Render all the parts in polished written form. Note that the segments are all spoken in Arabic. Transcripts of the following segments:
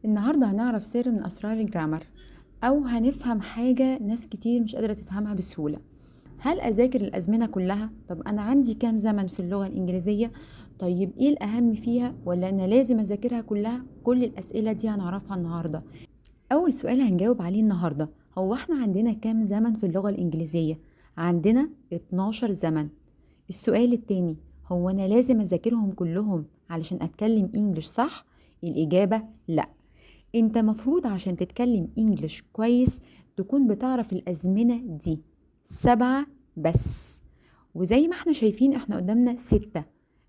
النهاردة هنعرف سر من أسرار الجرامر، أو هنفهم حاجة ناس كتير مش قادرة تفهمها بسهولة. هل أذاكر الأزمنة كلها؟ طب أنا عندي كام زمن في اللغة الإنجليزية؟ طيب إيه الأهم فيها؟ ولا أنا لازم أذاكرها كلها؟ كل الأسئلة دي هنعرفها النهاردة. أول سؤال هنجاوب عليه النهاردة، هو احنا عندنا كام زمن في اللغة الإنجليزية؟ عندنا 12 زمن. السؤال التاني، هو أنا لازم أذاكرهم كلهم علشان أتكلم إنجليش صح؟ الإجابة لأ. انت مفروض عشان تتكلم انجليش كويس تكون بتعرف الازمنة دي 7 بس. وزي ما احنا شايفين احنا قدامنا 6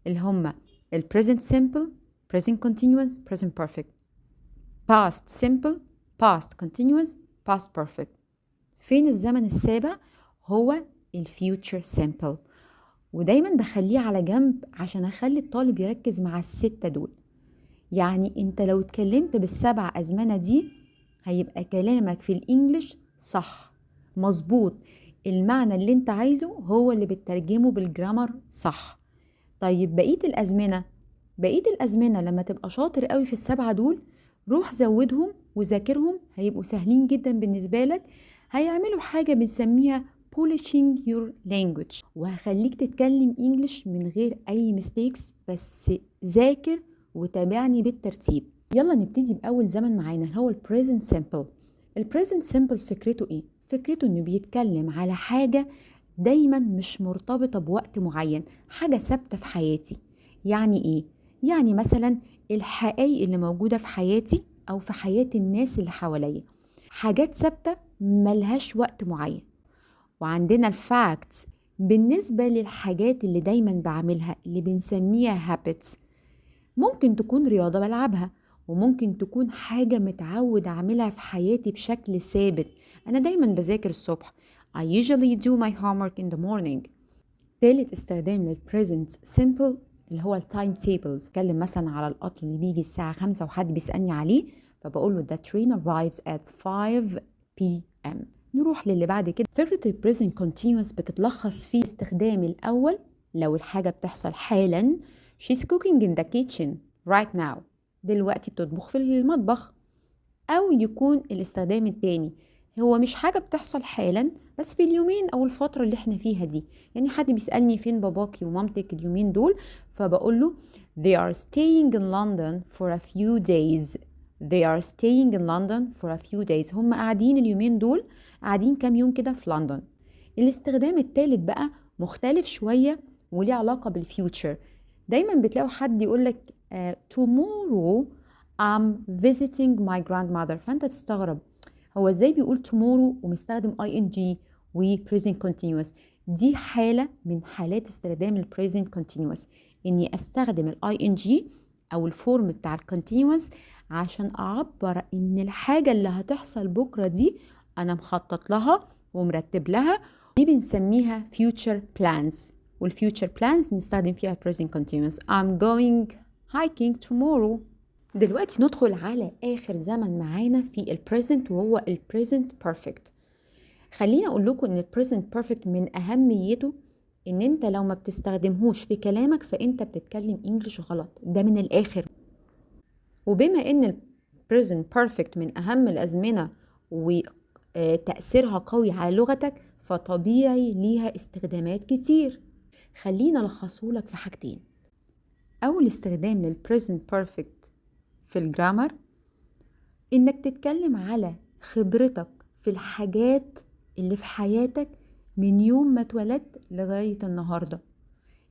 اللي هما ال present simple, present continuous, present perfect, past simple, past continuous, past perfect. فين الزمن السابع؟ هو ال future simple، ودايما بخليه على جنب عشان اخلي الطالب يركز مع ال6 دول. يعني انت لو اتكلمت بالسبع أزمنة دي هيبقى كلامك في الإنجليش صح مظبوط، المعنى اللي انت عايزه هو اللي بتترجمه بالجرامر صح. طيب بقية الأزمنة لما تبقى شاطر قوي في ال7 دول روح زودهم وذاكرهم، هيبقوا سهلين جدا بالنسبة لك، هيعملوا حاجة بنسميها polishing your language، وهخليك تتكلم انجليش من غير اي mistakes. بس ذاكر وتابعني بالترتيب. يلا نبتدي بأول زمن معانا اللي هو ال present simple. ال present simple فكرته ايه؟ فكرته انه بيتكلم على حاجة دايما مش مرتبطة بوقت معين، حاجة ثابتة في حياتي. يعني ايه؟ يعني مثلا الحقائق اللي موجودة في حياتي او في حياة الناس اللي حواليا، حاجات ثابتة ملهاش وقت معين. وعندنا الفاكتس بالنسبة للحاجات اللي دايما بعملها اللي بنسميها habits. ممكن تكون رياضة بلعبها، وممكن تكون حاجة متعود أعملها في حياتي بشكل ثابت. أنا دايما بذاكر الصبح. I usually do my homework in the morning. ثالث استخدام لل present simple اللي هو التايم تيبلز. اتكلم مثلا على القطر اللي بيجي الساعة 5 وحد بيسألني عليه، فبقول له the train arrives at 5 p.m. نروح للي بعد كده. فكرة ال present continuous بتتلخص في استخدام الأول لو الحاجة بتحصل حالا. she's cooking in the kitchen right now. دلوقتي بتطبخ في المطبخ. أو يكون الاستخدام التاني هو مش حاجة بتحصل حالا بس في اليومين أو الفترة اللي احنا فيها دي. يعني حد بيسألني فين باباكي ومامتك اليومين دول، فبقول له they are staying in London for a few days. they are staying in London for a few days. هم قاعدين اليومين دول، قاعدين كام يوم كده في لندن. الاستخدام التالت بقى مختلف شوية وليه علاقة بالفيوتشر. دايما بتلاقوا حد يقولك tomorrow I'm visiting my grandmother، فانت تستغرب هو ازاي بيقول tomorrow ومستخدم ing و present continuous. دي حالة من حالات استخدام ال present continuous، اني استخدم ال ing او الفورم بتاع ال continuous عشان اعبر ان الحاجة اللي هتحصل بكرة دي انا مخطط لها ومرتب لها. دي بنسميها future plans، والfuture plans نستخدم فيها present continuous. I'm going hiking tomorrow. دلوقتي ندخل على آخر زمن معانا في ال present وهو ال present perfect. خليني أقول لكم إن ال present perfect من أهميته إن أنت لو ما بتستخدمهوش في كلامك فأنت بتتكلم إنجليش غلط، ده من الآخر. وبما إن ال present perfect من أهم الأزمنة وتأثيرها قوي على لغتك فطبيعي ليها استخدامات كتير. خلينا ألخصهولك في حاجتين. أول استخدام لل present perfect في الجرامر إنك تتكلم على خبرتك في الحاجات اللي في حياتك من يوم ما اتولدت لغاية النهاردة.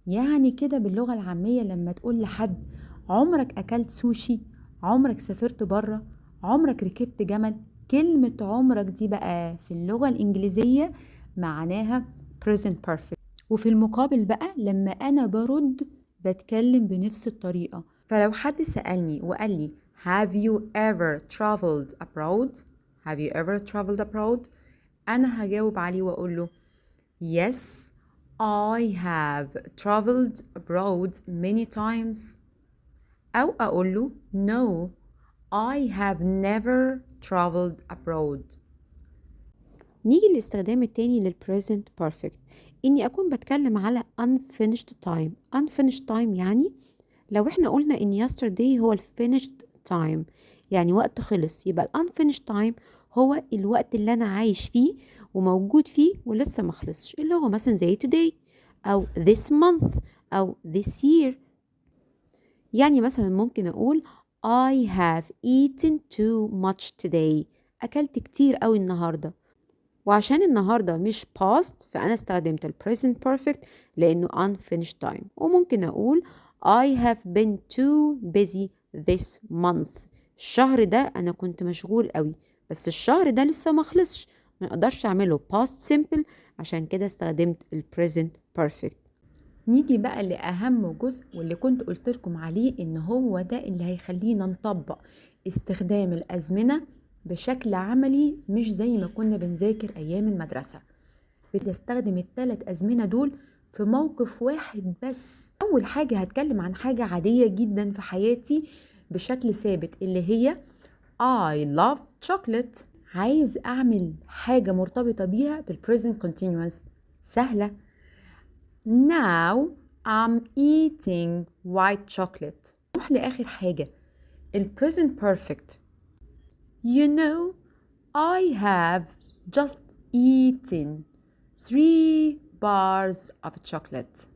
يعني كده باللغة العامية لما تقول لحد عمرك أكلت سوشي، عمرك سافرت برا، عمرك ركبت جمل، كلمة عمرك دي بقى في اللغة الإنجليزية معناها present perfect. وفي المقابل بقى لما أنا برد بتكلم بنفس الطريقة. فلو حد سألني وقال لي have you ever traveled abroad؟ have you ever traveled abroad؟ أنا هجاوب عليه وأقول له yes I have traveled abroad many times. أو أقول له no I have never traveled abroad. نيجي للاستخدام التاني لل present perfect، إني أكون بتكلم على unfinished time. unfinished time يعني لو إحنا قلنا إن yesterday هو ال finished time، يعني وقت خلص. يبقى ال unfinished time هو الوقت اللي أنا عايش فيه وموجود فيه ولسه ما خلصش، اللي هو مثلا زي today أو this month أو this year. يعني مثلا ممكن أقول I have eaten too much today. أكلت كتير قوي النهاردة. وعشان النهاردة مش past فأنا استخدمت ال present perfect لأنه unfinished time. وممكن أقول I have been too busy this month. الشهر ده أنا كنت مشغول قوي، بس الشهر ده لسه ما خلصش، ما اقدرش أعمله past simple، عشان كده استخدمت ال present perfect. نيجي بقى لأهم جزء واللي كنت قلت لكم عليه إن هو ده اللي هيخلينا نطبق استخدام الأزمنة بشكل عملي، مش زي ما كنا بنذاكر أيام المدرسة. بستخدم ال3 أزمنة دول في موقف واحد بس. أول حاجة هتكلم عن حاجة عادية جدا في حياتي بشكل ثابت، اللي هي I love chocolate. عايز أعمل حاجة مرتبطة بيها بالpresent continuous، سهلة. Now I'm eating white chocolate. نروح لآخر حاجة ال present perfect. You know I have just eaten 3 bars of chocolate.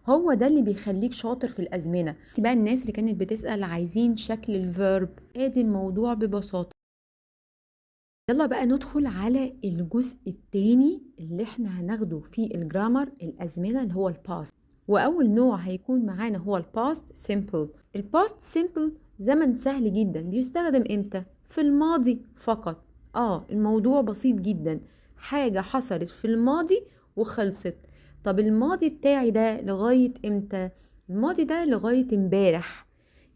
هو ده اللي بيخليك شاطر في الأزمنة. بقى الناس اللي كانت بتسأل عايزين شكل الفيرب، ادي الموضوع ببساطة. يلا بقى ندخل على الجزء التاني اللي احنا هناخده في الجرامر الأزمنة، اللي هو الباست. وأول نوع هيكون معانا هو الباست سيمبل. الباست سيمبل زمن سهل جدا، بيستخدم امتى؟ في الماضي فقط. الموضوع بسيط جدا، حاجة حصلت في الماضي وخلصت. طب الماضي بتاعي ده لغاية امتى؟ الماضي ده لغاية امبارح.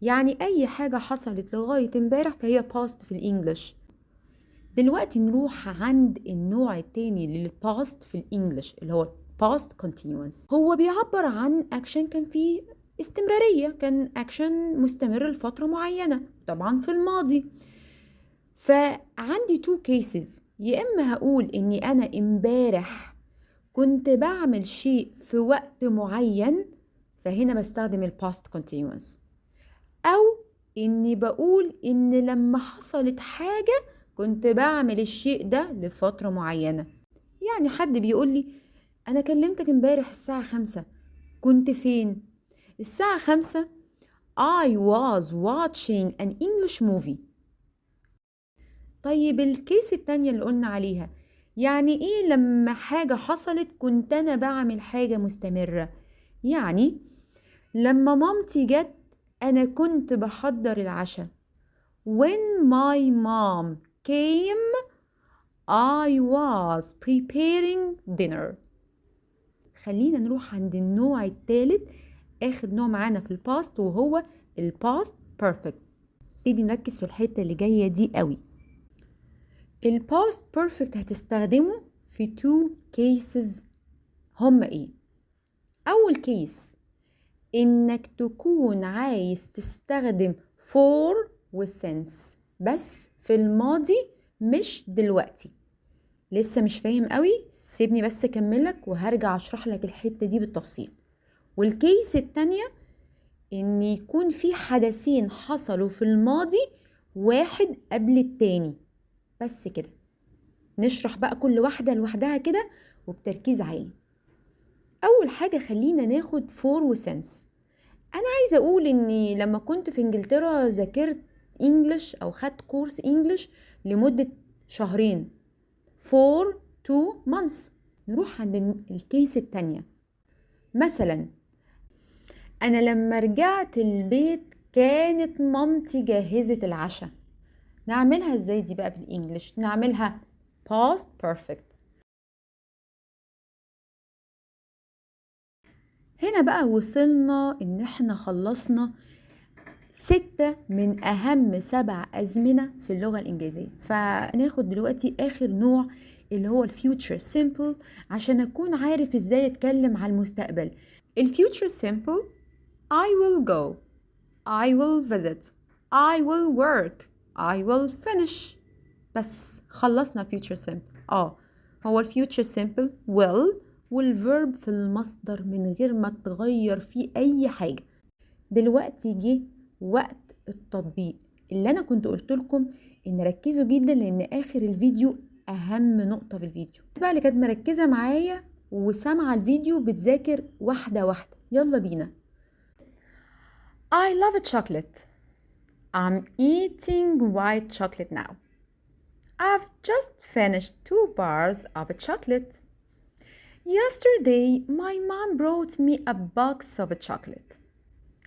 يعني أي حاجة حصلت لغاية امبارح فهي باست في الإنجليش. دلوقتي نروح عند النوع التاني للباست في الانجليش، اللي هو past continuous. هو بيعبر عن اكشن كان فيه استمرارية، كان اكشن مستمر لفترة معينة، طبعا في الماضي. فعندي two cases، يا اما هقول اني انا امبارح كنت بعمل شيء في وقت معين، فهنا بستخدم الباست continuous، او اني بقول ان لما حصلت حاجة كنت بعمل الشيء ده لفترة معينة. يعني حد بيقول لي انا كلمتك امبارح الساعة 5، كنت فين؟ الساعة 5 I was watching an English movie. طيب الكيس التانية اللي قلنا عليها، يعني ايه لما حاجة حصلت كنت انا بعمل حاجة مستمرة؟ يعني لما مامتي جت انا كنت بحضر العشاء. When my mom came I was preparing dinner. خلينا نروح عند النوع الثالث، آخر نوع معانا في الباست، وهو الباست perfect. نبتدي نركز في الحتة اللي جاية دي قوي. الباست perfect هتستخدمه في two cases. هما ايه؟ أول كيس إنك تكون عايز تستخدم for و since بس في الماضي، مش دلوقتي. لسه مش فاهم قوي؟ سيبني بس اكملك وهرجع اشرح لك الحتة دي بالتفصيل. والكيس التانية ان يكون في حدثين حصلوا في الماضي، واحد قبل التاني، بس كده. نشرح بقى كل واحدة لوحدها كده وبتركيز عالي. اول حاجة خلينا ناخد فور وسنس. انا عايزة اقول اني لما كنت في انجلترا ذاكرت انجلش او خدت كورس انجلش لمدة شهرين، for 2 months. نروح عند الكيس التانية. مثلا أنا لما رجعت البيت كانت مامتي جهزت العشاء. نعملها ازاي دي بقى بالإنجليش؟ نعملها past perfect. هنا بقى وصلنا إن احنا خلصنا 6 من أهم 7 أزمنة في اللغة الإنجليزية. فناخد دلوقتي آخر نوع اللي هو الفيوتشر سيمبل، عشان أكون عارف إزاي أتكلم على المستقبل. الفيوتشر سيمبل I will go, I will visit, I will work, I will finish. بس خلصنا future simple. هو الفيوتشر سيمبل will والverb في المصدر من غير ما تغير فيه أي حاجة. دلوقتي جه وقت التطبيق. اللي انا كنت قلت لكم ان ركزوا جدا لان اخر الفيديو اهم نقطة في الفيديو. بقى اللي كانت مركزة معايا وسامعة الفيديو بتذاكر واحدة واحدة، يلا بينا. I love chocolate. I'm eating white chocolate now. I've just finished 2 bars of chocolate. Yesterday, my mom brought me a box of chocolate.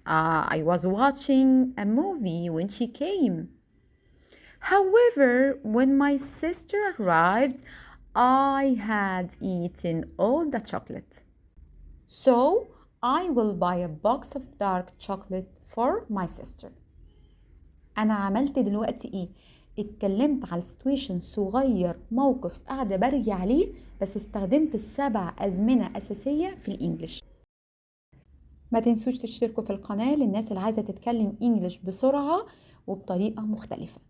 I was watching a movie when she came. However, when my sister arrived, I had eaten all the chocolate. So, I will buy a box of dark chocolate for my sister. أنا عملت دلوقتي إيه؟ اتكلمت على situation صغير، موقف قاعدة برغي عليه، بس استخدمت ال7 أزمنة أساسية في الإنجليش. ما تنسوش تشتركوا في القناة للناس اللي عايزة تتكلم إنجليش بسرعة وبطريقة مختلفة.